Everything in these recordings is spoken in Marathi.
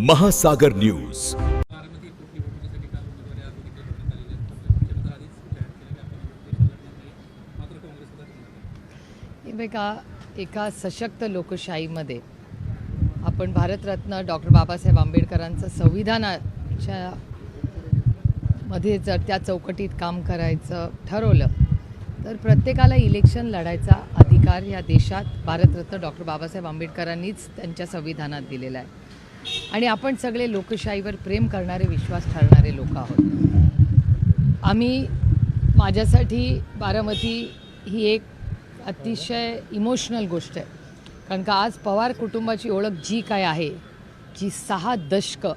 महासागर न्यूज। बघा, एका सशक्त लोकशाहीमध्ये आपण भारतरत्न डॉक्टर बाबासाहेब आंबेडकरांचं संविधानाच्या मध्ये जर त्या चौकटीत काम करायचं ठरवलं तर प्रत्येकाला इलेक्शन लढायचा अधिकार या देशात भारतरत्न डॉक्टर बाबासाहेब आंबेडकरांनीच त्यांच्या संविधानात दिलेला आहे। आणि आपण सगळे लोकशाहीवर प्रेम करणारे, विश्वास ठेवणारे लोक आहोत। आम्ही, माझ्यासाठी बारामती ही एक अतिशय इमोशनल गोष्ट आहे, कारण का आज पवार कुटुंबाची ओळख जी काय आहे, जी 6 दशकं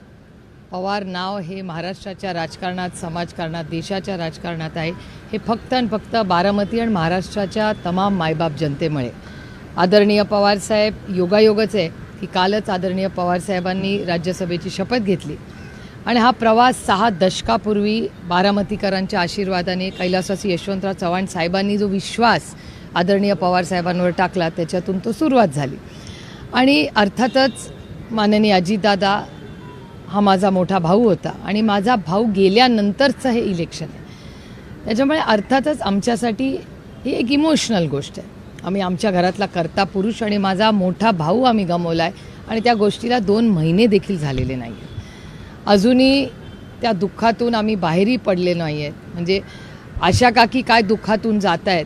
पवार नाव हे महाराष्ट्राच्या राजकारणात, समाजकारणात, देशाच्या राजकारणात आहे, हे फक्त आणि फक्त बारामती आणि महाराष्ट्राच्या तमाम मायबाप जनतेमुळे। आदरणीय पवारसाहेब, योगायोगच आहे की कालच आदरणीय पवारसाहेबांनी राज्यसभेची शपथ घेतली आणि हा प्रवास 6 दशकापूर्वी बारामतीकरांच्या आशीर्वादाने, कैलासवासी यशवंतराव चव्हाण साहेबांनी जो विश्वास आदरणीय पवारसाहेबांवर टाकला, त्याच्यातून तो सुरुवात झाली। आणि अर्थातच माननीय अजितदादा हा माझा मोठा भाऊ होता आणि माझा भाऊ गेल्यानंतरचं हे इलेक्शन आहे, त्याच्यामुळे अर्थातच आमच्यासाठी ही एक इमोशनल गोष्ट आहे। आम्ही आमच्या घरातला कर्ता पुरुष आणि माझा मोठा भाऊ आम्ही गमावला आहे आणि त्या गोष्टीला 2 महिने देखील झालेले नाही आहेत। अजूनही त्या दुःखातून आम्ही बाहेरही पडले नाही आहेत। म्हणजे आशा काकी काय दुःखातून जात आहेत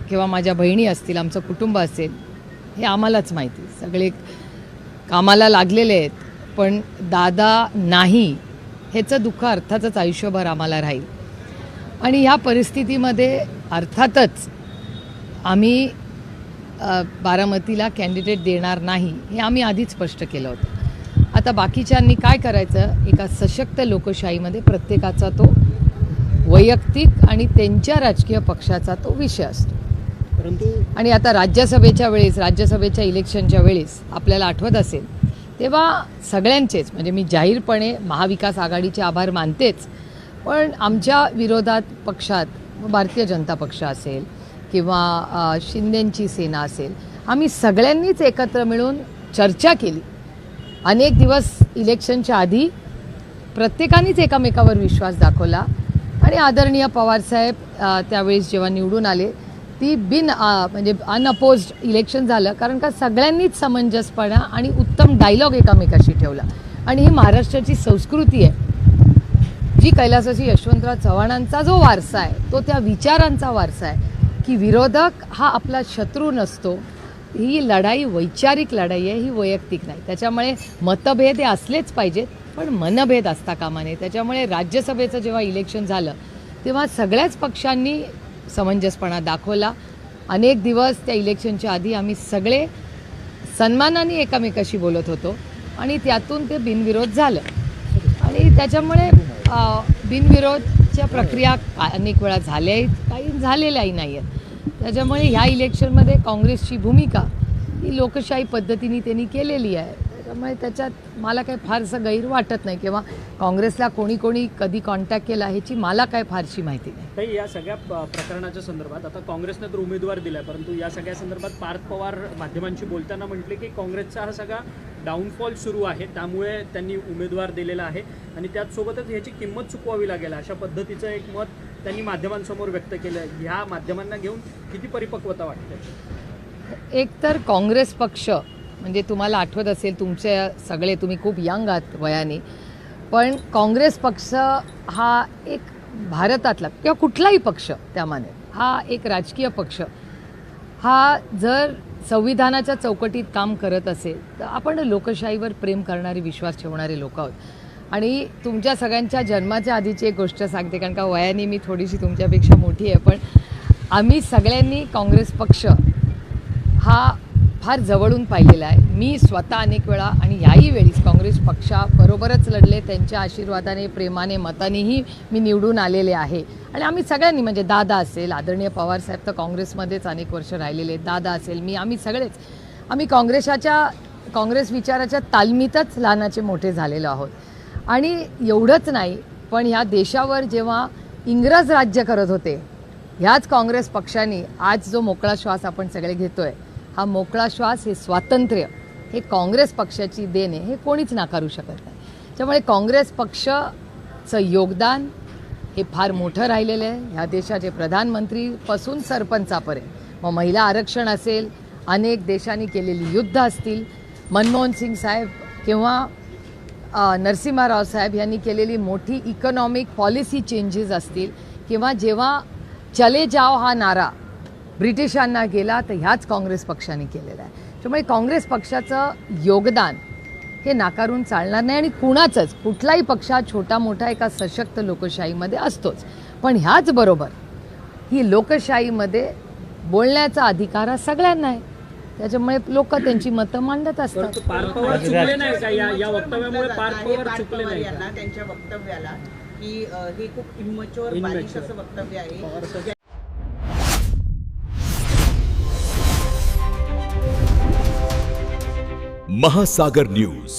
किंवा माझ्या बहिणी असतील, आमचं कुटुंब असेल, हे आम्हालाच माहिती। सगळे कामाला लागलेले आहेत, पण दादा नाही ह्याचं दुःख अर्थातच आयुष्यभर आम्हाला राहील। आणि ह्या परिस्थितीमध्ये अर्थातच आम्ही बारामतीला कॅन्डिडेट देणार नाही हे आम्ही आधीच स्पष्ट केलं होतं। आता बाकीच्यांनी काय करायचं, एका सशक्त लोकशाहीमध्ये प्रत्येकाचा तो वैयक्तिक आणि त्यांच्या राजकीय पक्षाचा तो विषय असतो। परंतु आणि आता राज्यसभेच्या इलेक्शनच्या वेळेस आपल्याला आठवत असेल, तेव्हा सगळ्यांचेच, म्हणजे मी जाहीरपणे महाविकास आघाडीचे आभार मानतेच, पण आमच्या विरोधात पक्षात भारतीय जनता पक्ष असेल किंवा शिंदेंची सेना असेल, आम्ही सगळ्यांनीच एकत्र मिळून चर्चा केली। अनेक दिवस इलेक्शनच्या आधी प्रत्येकानेच एकमेकावर विश्वास दाखवला आणि आदरणीय पवारसाहेब त्यावेळेस जेव्हा निवडून आले, ती म्हणजे अनअपोज्ड इलेक्शन झालं, कारण का सगळ्यांनीच समंजसपणा आणि उत्तम डायलॉग एकामेकाशी ठेवला। आणि ही महाराष्ट्राची संस्कृती आहे, जी कैलासवासी यशवंतराव चव्हाणांचा जो वारसा आहे, तो त्या विचारांचा वारसा आहे की विरोधक हा आपला शत्रू नसतो, ही लढाई वैचारिक लढाई आहे, ही वैयक्तिक नाही। त्याच्यामुळे मतभेद हे असलेच पाहिजेत, पण मनभेद असता कामा नये। त्याच्यामुळे राज्यसभेचं जेव्हा इलेक्शन झालं तेव्हा सगळ्याच पक्षांनी समंजसपणा दाखवला। अनेक दिवस त्या इलेक्शनच्या आधी आम्ही सगळे सन्मानाने एकमेकाशी बोलत होतो आणि त्यातून ते बिनविरोध झालं। आणि त्याच्यामुळे बिनविरोधच्या प्रक्रिया अनेक वेळा झाल्या आहेत, काही झालेल्याही नाही आहेत। त्याच्यामुळे ह्या इलेक्शनमध्ये काँग्रेसची भूमिका ही लोकशाही पद्धतीने त्यांनी केलेली आहे, त्यामुळे त्याच्यात मला काही फारसं गैर वाटत नाही किंवा काँग्रेसला कोणी कधी कॉन्टॅक्ट केला ह्याची मला काय फारशी माहिती नाही। ताई, या सगळ्या प्रकरणाच्या संदर्भात आता काँग्रेसने तर उमेदवार दिला आहे, परंतु या सगळ्या संदर्भात पार्थ पवार माध्यमांशी बोलताना म्हटले की काँग्रेसचा हा सगळा डाऊनफॉल सुरू आहे, त्यामुळे त्यांनी उमेदवार दिलेला आहे आणि त्याचसोबतच ह्याची किंमत चुकवावी लागेल, अशा पद्धतीचं एक मत त्यांनी माध्यमांसमोर व्यक्त केलं। ह्या माध्यमांना घेऊन किती परिपक्वता वाटते? एक तर काँग्रेस पक्ष, म्हणजे तुम्हाला आठवत असेल, तुमचे सगळे, तुम्ही खूप यंग आहात वयाने, पण काँग्रेस पक्ष हा एक भारतातला किंवा कुठलाही पक्ष त्यामाने हा एक राजकीय पक्ष, हा जर संविधानाच्या चौकटीत काम करत असेल तर आपण लोकशाहीवर प्रेम करणारे, विश्वास ठेवणारे लोक आहोत। आणि तुमच्या सगळ्यांच्या जन्माच्या आधीची एक गोष्ट सांगते, कारण का वयाने मी थोडीशी तुमच्यापेक्षा मोठी आहे, पण आम्ही सगळ्यांनी काँग्रेस पक्ष हा फार जवळून पाहिलेला आहे। मी स्वतः अनेक वेळा आणि याही वेळीस काँग्रेस पक्षाबरोबरच लढले, त्यांच्या आशीर्वादाने, प्रेमाने, मतानेही मी निवडून आलेले आहे। आणि आम्ही सगळ्यांनी, म्हणजे दादा असेल, आदरणीय पवारसाहेब तर काँग्रेसमध्येच अनेक वर्ष राहिलेले, दादा असेल, मी, आम्ही सगळेच, आम्ही काँग्रेस विचाराच्या तालमीतच लहानाचे मोठे झालेलो आहोत। आणि एवढंच नाही, पण ह्या देशावर जेव्हा इंग्रज राज्य करत होते, ह्याच काँग्रेस पक्षाने आज जो मोकळा श्वास आपण सगळे घेतोय, हा मोकळा श्वास, हे स्वातंत्र्य, हे काँग्रेस पक्षाची देण आहे, हे कोणीच नाकारू शकत नाही. त्यामुळे काँग्रेस पक्षाचं योगदान हे फार मोठं राहिलेलं आहे. ह्या देशाचे प्रधानमंत्रीपासून सरपंचापर्यंत, मग महिला आरक्षण असेल, अनेक देशांनी केलेली युद्ध असतील, मनमोहन सिंग साहेब किंवा नरसिम्हा राव साहेब यांनी केलेली मोठी इकॉनॉमिक पॉलिसी चेंजेस असतील, किंवा जेव्हा चले जाओ हा नारा ब्रिटिशांना गेला तर ह्याच काँग्रेस पक्षाने केलेला आहे. त्यामुळे काँग्रेस पक्षाचं योगदान हे नाकारून चालणार नाही. आणि कुठलाही पक्ष छोटा मोठा एका सशक्त लोकशाहीमध्ये असतोच, पण ह्याचबरोबर ही लोकशाहीमध्ये बोलण्याचा अधिकार हा सगळ्यांना आहे. त्याच्यामुळे लोक त्यांची मतं मांडत असतात. पार्थ पवार चुकले नाही का या वक्तव्यामुळे? पार्थ पवार चुकले नाही यांना त्यांच्या वक्तव्याला की हे खूप इमॅच्युअर बालिश असं वक्तव्य आहे. महासागर न्यूज.